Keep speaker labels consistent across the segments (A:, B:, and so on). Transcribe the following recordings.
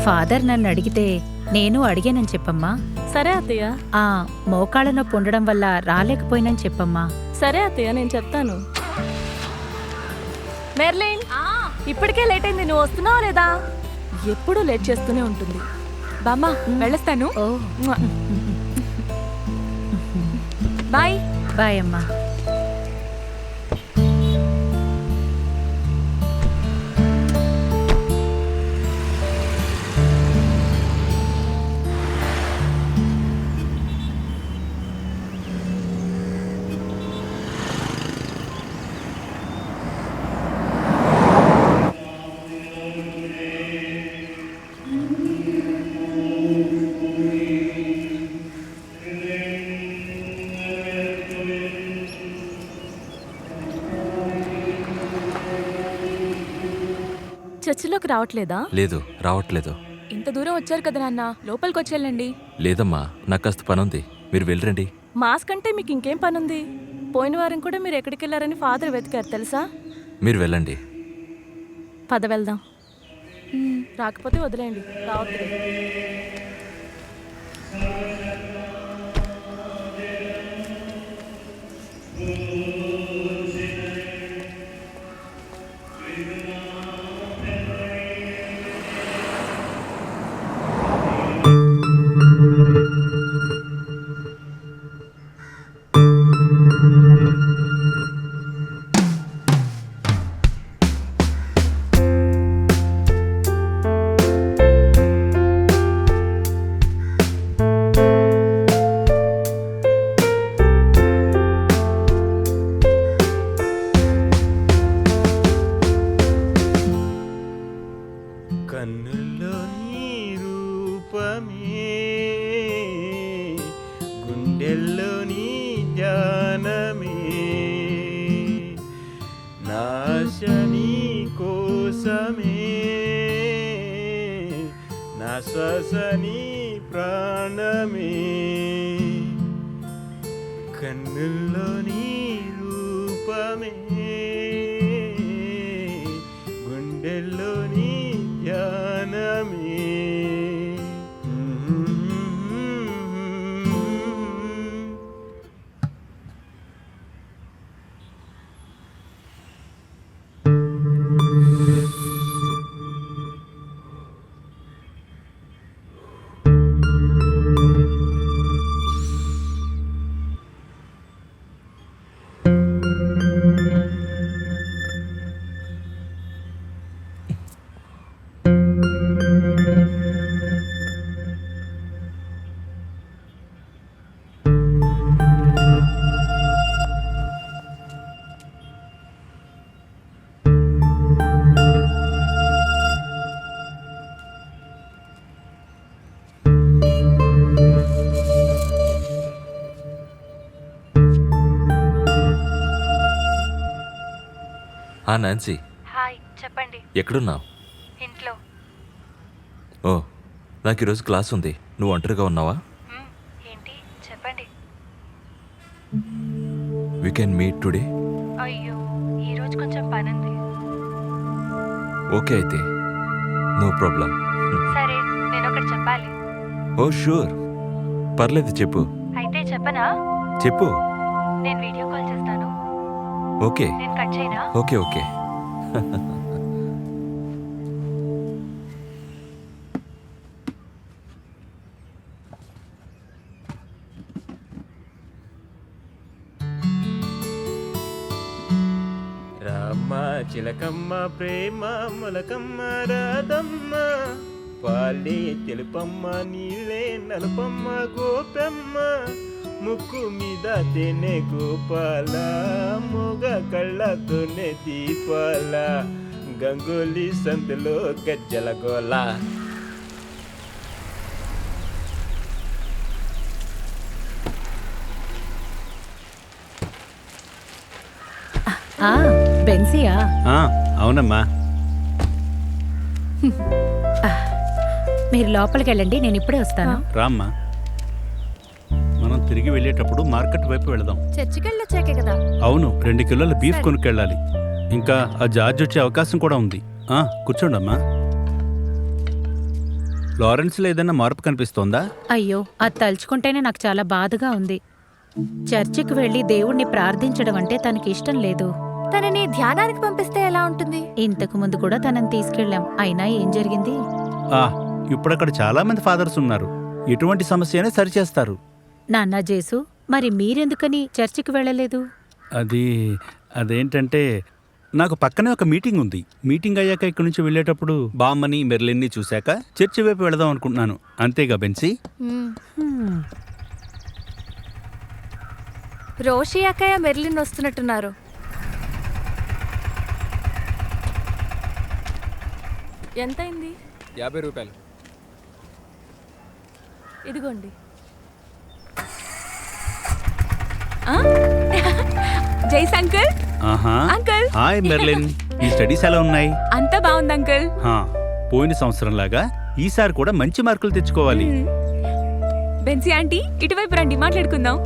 A: Father నన్ను అడిగితే నేను అడిగానని చెప్పమ్మా.
B: సరే అత్తయ్య.
A: మోకాళ్ళ నొప్పి ఉండడం వల్ల రాలేకపోయినని చెప్పమ్మా.
B: సరే అత్తయ్య, నేను చెప్తాను. మెర్లిన్, ఇప్పటికే లేట్ అయింది, నువ్వు వస్తున్నావా లేదా? ఎప్పుడూ లేట్ చేస్తూనే ఉంటుంది. బామ్మ, వెళ్ళొస్తాను. బాయ్.
A: బాయ్ అమ్మా.
B: చర్చిలోకి రావట్లేదా?
C: లేదు, రావట్లేదు.
B: ఇంత దూరం వచ్చారు కదా నాన్న, లోపలికి వచ్చేళ్ళండి.
C: లేదమ్మా, నాకు కాస్త పనుంది, మీరు వెళ్ళరండి.
B: మాస్క్ అంటే మీకు ఇంకేం పనుంది? పోయిన వారం కూడా మీరు ఎక్కడికి వెళ్ళారని ఫాదర్ వెతికారు తెలుసా?
C: మీరు వెళ్ళండి.
B: పద వెళ్దాం. రాకపోతే వదిలేయండి, రావద్దు.
D: కన్నుల్లో నీ రూపమే, గుండెల్లో నీ ధ్యానమే, నాశ నీ కోసమే, నా శ్వాస నీ ప్రాణమే. కన్నుల్లో నీ రూపమే, గుండెల్లో నీ ధ్యానమే.
C: Nancy,
E: hi. చెప్పండి.
C: ఎక్కడున్నావు?
E: ఇంట్లో.
C: ఓ, నాకు ఈరోజు క్లాస్ ఉంది, నువ్వు ఒంటరిగా ఉన్నావా?
E: ఏంటి చెప్పండి.
C: We can meet today.
E: అయ్యో, ఈరోజు కొంచెం పనుంది.
C: ఓకే అయితే, నో ప్రాబ్లం.
E: సరే, నేను ఒకటి చెప్పాలి.
C: ఓ షూర్, పర్లేదు చెప్పు.
E: అయితే చెప్పనా?
C: చెప్పు.
E: నేను వీడియో కాల్ చేస్తాను.
C: ఓకే.
E: నేను కట్ చేయనా?
C: Okay okay.
D: రామ్మ చిలకమ్మ ప్రేమ మొలకమ్మ రాధమ్మ, పాలే తెలుపమ్మ నీళ్ళే నలుపమ్మ గోపమ్మ, ముక్కు మీద తేనె గోపాల, మొగ కళ్ళతోనే దీపాల, గంగోలి సంతలో గజ్జల గోల.
A: బెన్సియా?
F: అవునమ్మా.
A: మీరు లోపలికి వెళ్ళండి, నేను ఇప్పుడే వస్తాను.
F: రామ్మా, మనం తిరిగి వెళ్ళేటప్పుడు మార్కెట్ వైపు వెళదాం.
B: చర్చికి వెళ్ళొచ్చాకే కదా.
F: అవును, 2 కిలోల బీఫ్ కొనుక్కెళ్ళాలి. ఇంకా ఆ జార్జ్ వచ్చే అవకాశం కూడా ఉంది. కూర్చోండమ్మా. లారెన్స్లో ఏదైనా మార్పు కనిపిస్తోందా?
A: అయ్యో అది తలుచుకుంటేనే నాకు చాలా బాధగా ఉంది. చర్చికి వెళ్లి దేవుణ్ణి ప్రార్థించడం అంటే తనకి ఇష్టం లేదు.
B: తనని ధ్యానానికి పంపిస్తే ఎలా ఉంటుంది?
A: ఇంతకు ముందు కూడా తనని తీసుకెళ్ళాం, అయినా ఏం జరిగింది?
F: ఇప్పుడక్కడ చాలా మంది ఫాదర్స్ ఉన్నారు. ఎటువంటి సమస్య అయినా సరిచేస్తారు.
A: నాన్నా జేసు, మరి మీరెందుకని చర్చికి వెళ్ళలేదు?
F: అదేంటంటే నాకు పక్కనే ఒక మీటింగ్ ఉంది. మీటింగ్ అయ్యాక ఇక్కడి నుంచి వెళ్ళేటప్పుడు బామ్మని మెర్లిన్ని చూశాక చర్చి వైపు వెళదాం అనుకుంటున్నాను. అంతేగా బెన్సీ?
A: హ్మ్.
B: రోషి అక్కయ్య మెర్లిన్ వస్తున్నట్టున్నారు. ఎంతైంది?
G: 50 రూపాయలు.
B: ఇదిగోండి. జైస్ అంకుల్. అంకుల్.
F: హాయ్ మెర్లిన్, ఈ స్టడీస్ ఎలా ఉన్నాయి?
B: అంతా బాగుంది అంకుల్.
F: పోయిన సంవత్సరం లాగా ఈసారి కూడా మంచి మార్కులు తెచ్చుకోవాలి.
B: బెన్సీ ఆంటీ ఇటువైపు రండి, మాట్లాడుకుందాం.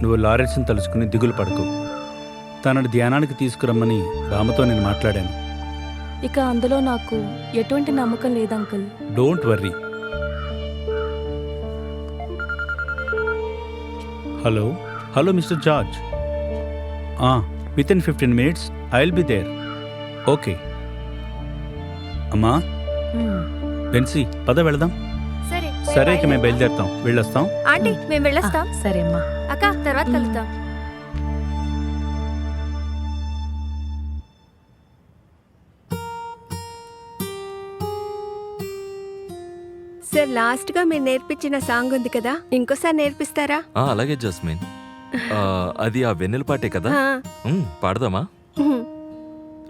F: నువ్వు లారెన్స్ని తలుచుకుని దిగులు పడకు. తనని ధ్యానానికి తీసుకురమ్మని బామ్మతో నేను మాట్లాడాను.
B: ఇక అందులో నాకు ఎటువంటి నమ్మకం లేదు uncle.
F: Don't worry. Hello mister George. Within 15 minutes I will be there. Okay అమ్మా. బెన్సీ పద వెళదాం. సరే ఇక మేము బయలుదేరుతాం, వెళ్ళొస్తాం.
B: ఆంటీ మేము వెళ్ళొస్తాం.
A: సరే అమ్మా.
B: అక్క తర్వాత కలుద్దాం.
H: సార్ లాస్ట్ గా మీరు నేర్పించిన సాంగ్ ఉంది కదా, ఇంకోసారి నేర్పిస్తారా?
C: అలాగే జస్మిన్. అది ఆ వెన్నెల పాటే కదా. పాడదామా?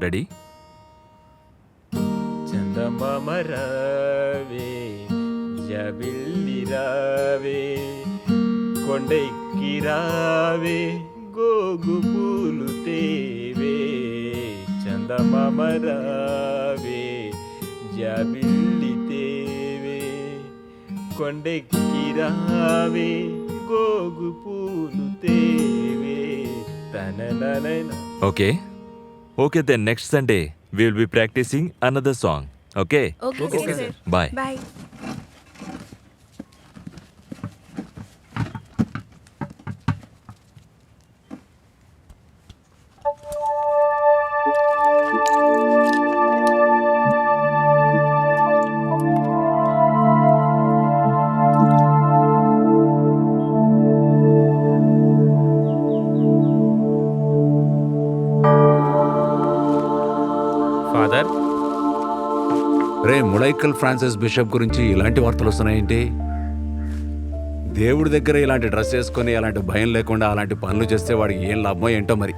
C: రెడీ?
D: చందమామ రావే, జబిల్లి రావే, కొండెక్కి రావే, గోగు పూలు తేవే. చందమామ రావే, జబిల్లి తేవే, కొండెక్కి రావే, గోగు పూలు తేవే.
C: Okay okay, then next Sunday we will be practicing another song. Okay?
H: Okay sir.
C: Bye.
H: Bye.
D: Father,
G: రే ములైకల్ ఫ్రాన్సిస్ బిషప్ గురించి ఇలాంటి వార్తలు వస్తున్నాయేంటి? దేవుడి దగ్గర ఇలాంటి డ్రెస్ వేసుకొని అలాంటి భయం లేకుండా అలాంటి పనులు చేస్తే వాడికి ఏం లాభమో ఏంటో మరి.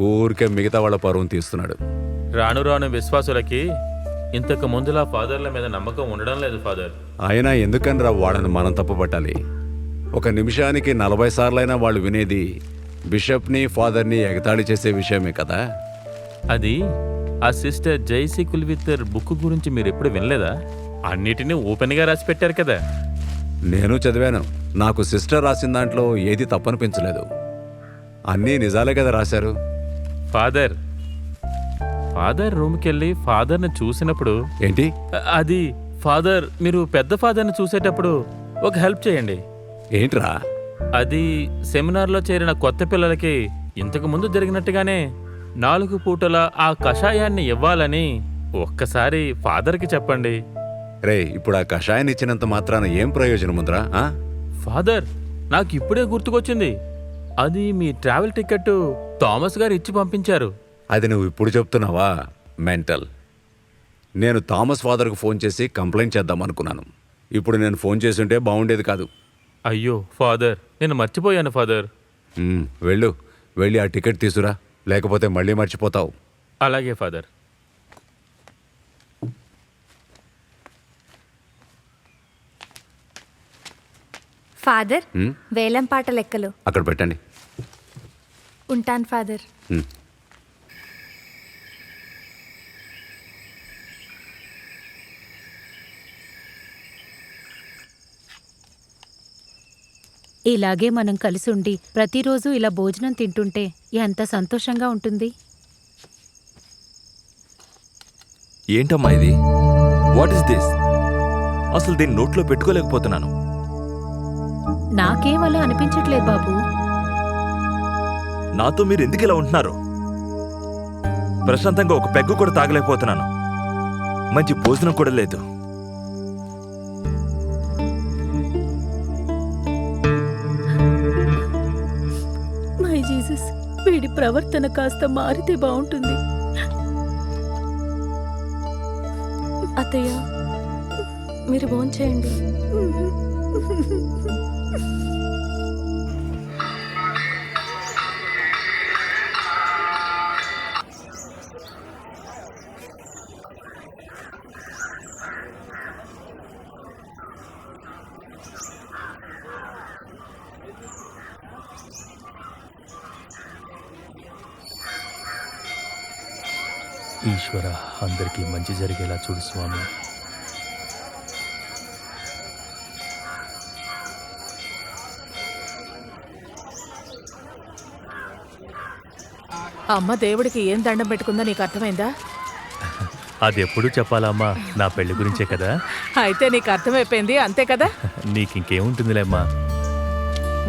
G: ఊరికే మిగతా వాళ్ళ పరువును తీస్తున్నాడు.
I: రాను రాను విశ్వాసులకి ఇంతకు ముందులా ఫాదర్ల మీద నమ్మకం ఉండడం లేదు ఫాదర్.
G: అయినా ఎందుకని వాడని మనం తప్పుపట్టాలి? ఒక నిమిషానికి 40 సార్లైనా వాళ్ళు వినేది బిషప్ని ఫాదర్ని ఎగతాళి చేసే విషయమే కదా.
I: అది ఆ సిస్టర్ జైసీ కుల్విత్తర్ బుక్ గురించి మీరు ఎప్పుడు వినలేదా? అన్నిటినీ ఓపెన్గా రాసి పెట్టారు కదా.
G: నేను చదివాను. నాకు సిస్టర్ రాసిన దాంట్లో ఏది తప్పనిపించలేదు. అన్నీ నిజాలే కదా రాశారు.
I: ఫాదర్ రూమ్కి వెళ్ళి ఫాదర్ని చూసినప్పుడు
G: ఏంటి
I: అది ఫాదర్, మీరు పెద్ద ఫాదర్ని చూసేటప్పుడు ఒక హెల్ప్ చేయండి.
G: ఏంట్రా?
I: అది సెమినార్లో చేరిన కొత్త పిల్లలకి ఇంతకు ముందు జరిగినట్టుగానే 4 పూటల ఆ కషాయాన్ని ఇవ్వాలని ఒక్కసారి ఫాదర్కి చెప్పండి.
G: రే, ఇప్పుడు ఆ కషాయాన్ని ఇచ్చినంత మాత్రాన ఏం ప్రయోజనం ఉందిరా?
I: ఫాదర్, నాకు ఇప్పుడే గుర్తుకొచ్చింది. అది మీ ట్రావెల్ టికెట్ థామస్ గారు ఇచ్చి పంపించారు.
G: అది నువ్వు ఇప్పుడు చెప్తున్నావా? మెంటల్. నేను థామస్ ఫాదర్కు ఫోన్ చేసి కంప్లైంట్ చేద్దాం అనుకున్నాను. ఇప్పుడు నేను ఫోన్ చేసి ఉంటే బాగుండేది కాదు.
I: అయ్యో ఫాదర్, నేను మర్చిపోయాను ఫాదర్.
G: వెళ్ళి ఆ టికెట్ తీసురా, లేకపోతే మళ్ళీ మర్చిపోతావు.
I: అలాగే ఫాదర్.
B: ఫాదర్, వేలం పాట లెక్కలు
G: అక్కడ పెట్టండి.
B: ఉంటాను ఫాదర్.
A: ఇలాగే మనం కలిసి ఉండి ప్రతిరోజు ఇలా భోజనం తింటుంటే ఎంత సంతోషంగా ఉంటుంది.
C: ఏంటమ్మా ఇది? What is this? అసలు దీన్ని నోట్లో పెట్టుకోలేకపోతున్నాను.
A: నాకేం అలా అనిపించట్లేదు బాబు.
C: నాతో మీరు ఎందుకు ఇలా ఉంటున్నారు? ప్రశాంతంగా ఒక పెగ్గు కూడా తాగలేకపోతున్నాను. మంచి భోజనం కూడా లేదు.
A: మై జీసస్, వీడి ప్రవర్తన కాస్త మారితే బాగుంటుంది.
B: అత్తయ్య, మీరు భోంచేయండి.
I: ఈశ్వర, అందరికీ మంచి జరిగేలా చూడు స్వామి.
B: అమ్మ దేవుడికి ఏం దండం పెట్టుకుందో నీకు అర్థమైందా?
I: అది ఎప్పుడు చెప్పాలమ్మా, నా పెళ్లి గురించే కదా.
B: అయితే నీకు అర్థమైపోయింది, అంతే కదా?
I: నీకింకేముంటుందిలేమ్మా.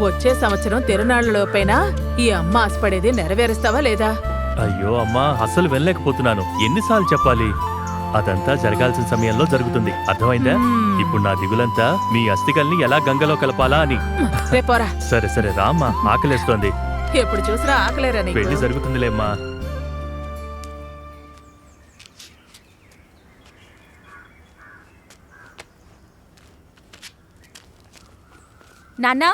B: వచ్చే సంవత్సరం తిరునాళ్ళలోపైనా ఈ అమ్మ ఆశపడేది నెరవేరుస్తావా లేదా?
I: అయ్యో అమ్మా, అస్సలు వెళ్ళలేకపోతున్నాను. ఎన్నిసార్లు చెప్పాలి? అదంతా జరగాల్సిన సమయంలో జరుగుతుంది, అర్థమైందా? ఇప్పుడు నా దిగులంతా మీ అస్థికల్ని ఎలా గంగలో కలపాలా అని.
B: రేపోరా.
I: సరే సరే రామ్మా, ఆకలేస్తోంది.
B: ఎప్పుడు చూసినా ఆకలేరా నీకు?
I: పెళ్లి జరుగుతుందిలేమ్మా.
B: నాన్నా,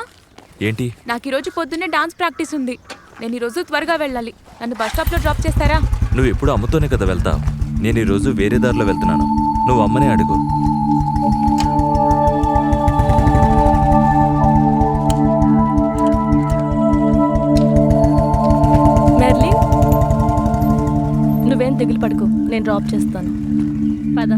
C: ఏంటి?
B: నాకు ఈరోజు పొద్దున్నే డాన్స్ ప్రాక్టీస్ ఉంది. నేను ఈరోజు త్వరగా వెళ్ళాలి. నన్ను బస్ స్టాప్లో డ్రాప్ చేస్తారా?
C: నువ్వు ఎప్పుడు అమ్మతోనే కదా వెళ్తావు. నేను ఈరోజు వేరే దారిలో వెళ్తున్నాను. నువ్వు అమ్మనే అడుగు.
B: మెర్లిన్, నువ్వేం దిగులు పడుకో, నేను డ్రాప్ చేస్తాను. పద.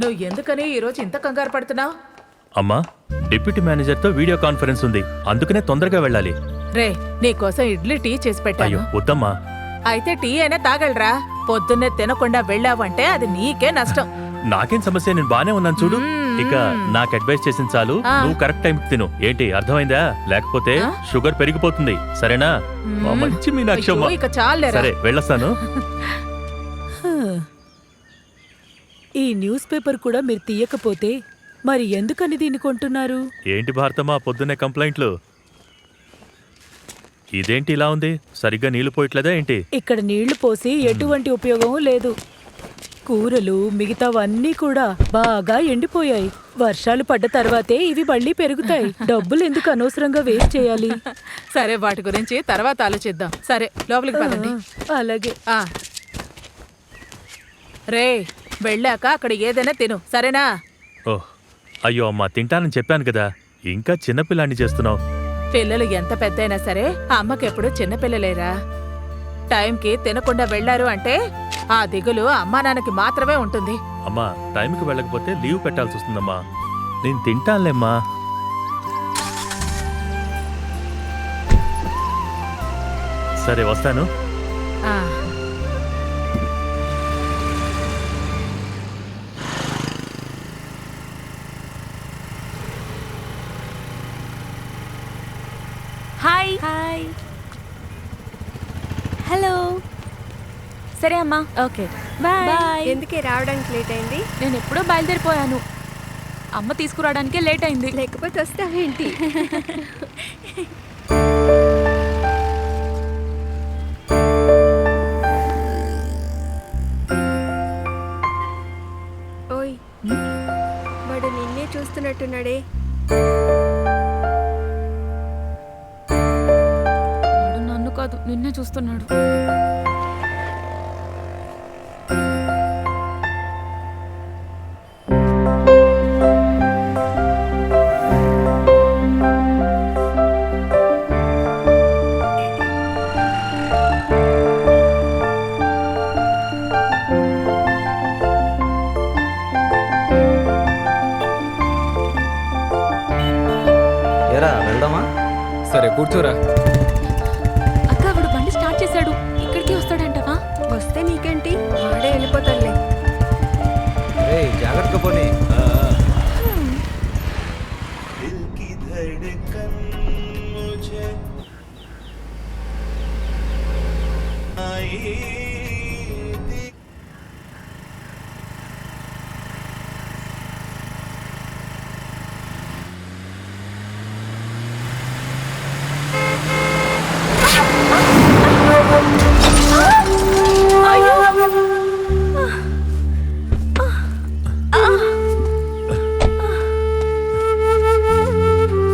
B: నువ్వు ఎందుకని ఈరోజు ఇంత కంగారు పడుతున్నావు?
I: అమ్మా, డిప్యూటీ మేనేజర్తో వీడియో కాన్ఫరెన్స్ ఉంది, అందుకనే తొందరగా వెళ్ళాలి.
B: రే, నీకోసం ఇడ్లీ టీ చేసి పెట్టాను.
I: అయ్యో వద్దమ్మా.
B: అయితే టీ అయినా తాగలరా? పొద్దున్నే తినకుండా వెళ్ళావంటే అది నీకే నష్టం.
I: నాకేం సమస్య, నేను బానే ఉన్నాను చూడు. ఇక నాకు అడ్వైస్ చేసిన చాలు, నువ్వు కరెక్ట్ టైంకి తిను. ఏంటి, అర్థమైందా? లేకపోతే షుగర్ పెరిగిపోతుంది, సరేనా? మంచి మీనాక్షమ్మ.
B: అయ్యో, ఇక చాలేరా.
I: సరే వెళ్ళొస్తాను.
A: ఈ న్యూస్ పేపర్ కూడా మీరు తీయకపోతే మరి ఎందుకని దీన్ని కొంటున్నారు?
I: ఏంటి భారతమ్మా, పొద్దున్నే కంప్లైంట్లు? ఇదేంటి ఇలా ఉంది? సరిగ్గా నీళ్లు పోయట్లేదా ఏంటి?
A: ఇక్కడ నీళ్లు పోసి ఎటువంటి ఉపయోగం లేదు. కూరలు మిగతావన్నీ కూడా బాగా ఎండిపోయాయి. వర్షాలు పడ్డ తర్వాతే ఇవి మళ్ళీ పెరుగుతాయి. డబ్బులు ఎందుకు అనవసరంగా వేస్ట్ చేయాలి?
B: సరే, వాటి గురించి తర్వాత ఆలోచిద్దాం. సరే, లోపలికి పదండి.
A: అలాగే.
B: రే, వెళ్ళాక అక్కడ ఏదైనా తిను, సరేనా?
I: ఓహ్, అయ్యో అమ్మా, తింటానని చెప్పాను కదా, ఇంకా చిన్నపిల్లాన్ని చేస్తున్నావు.
B: పిల్లలు ఎంత పెద్దయినా సరే అమ్మకెప్పుడు చిన్నపిల్లలేరా? టైంకి తినకుండా వెళ్లారు అంటే ఆ దిగులు అమ్మా నాన్నకి మాత్రమే ఉంటుంది.
I: అమ్మా, టైంకి వెళ్ళకపోతే లీవ్ పెట్టాల్సి వస్తుందమ్మా. నేను తింటానులేమ్మా. సరే వస్తాను.
B: Hi hi. హలో.
J: సరే అమ్మా. Okay bye.
H: ఎందుకే రావడానికి లేట్ అయింది?
J: నేను ఎప్పుడో బయలుదేరిపోయాను. అమ్మ తీసుకురావడానికే లేట్ అయింది.
H: లేకపోతే వస్తావేంటి? ఓయ్, వాడు నిన్నే చూస్తున్నట్టున్నాడే.
J: వాడు నన్ను కాదు, నిన్నే చూస్తున్నాడు.
K: ఎరా వెళ్దామా? సరే కూర్చోరా.
J: అక్క వాడు బండి స్టార్ట్ చేశాడు. ఇక్కడికి వస్తాడంటవా?
H: వస్తే నీకేంటి, వాడే వెళ్ళిపోతాడులే.
K: జాగ్రత్తగా పోనీ.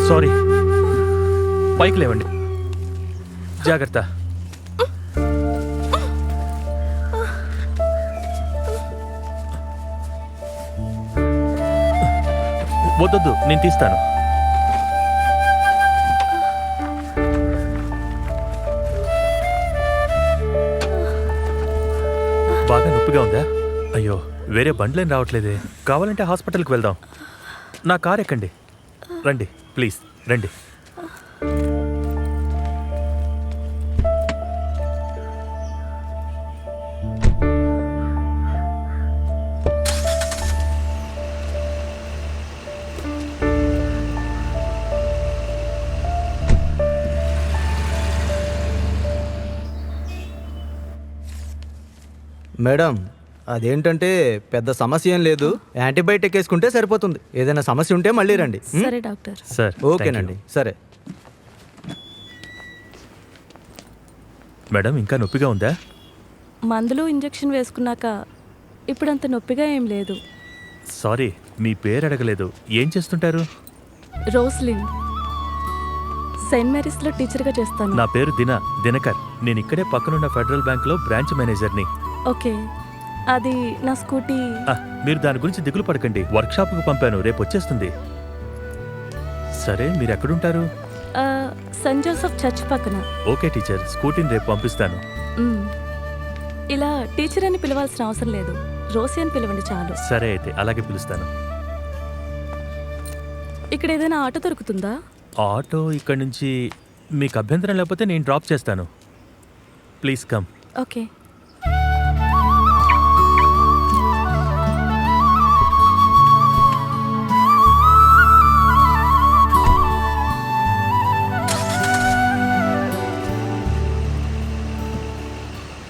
I: సారీ, పైకి లేవండి. జాగ్రత్త. వద్దొద్దు, నేను తీస్తాను. బాగా నొప్పిగా ఉందా? అయ్యో, వేరే బండ్లేం రావట్లేదే. కావాలంటే హాస్పిటల్కి వెళ్దాం. నా కార్ ఎక్కండి. రండి ప్లీజ్, రండి.
K: మేడం, అదేంటంటే పెద్ద సమస్య ఏం లేదు. యాంటీబయాటిక్ వేసుకుంటే సరిపోతుంది. ఏదైనా సమస్య ఉంటే మళ్ళీ రండి.
J: సరే డాక్టర్.
I: సార్,
K: ఓకేనండి. సరే
I: మేడం, ఇంకా నొప్పిగా ఉందా?
J: మందులు ఇంజెక్షన్ వేసుకున్నాక ఇప్పుడంత నొప్పిగా ఏం లేదు.
I: సారీ, మీ పేరు అడగలేదు. ఏం చేస్తుంటారు?
J: రోస్లిన్, సెయింట్ మేరీస్లో టీచర్గా చేస్తాను.
I: నా పేరు దినకర్. నేను ఇక్కడే పక్కనున్న ఫెడరల్ బ్యాంక్లో బ్రాంచ్ మేనేజర్ని.
J: ఓకే, అది నా స్కూటీ.
I: మీరు దాని గురించి దిగులు పడకండి. వర్క్షాప్కు పంపాను, రేపు వచ్చేస్తుంది. సరే, మీరు ఎక్కడుంటారు?
J: సెయింట్ జోసెఫ్ చర్చ్ పక్కన.
I: ఓకే టీచర్, స్కూటీని రేపు పంపిస్తాను.
J: ఇలా టీచర్ అని పిలవాల్సిన అవసరం లేదు, రోసి అని పిలవండి చాలు.
I: సరే అయితే అలాగే పిలుస్తాను.
J: ఇక్కడ ఏదైనా ఆటో దొరుకుతుందా?
I: ఆటో ఇక్కడి నుంచి మీకు అభ్యంతరం లేకపోతే నేను డ్రాప్ చేస్తాను. Please come.
J: ఓకే.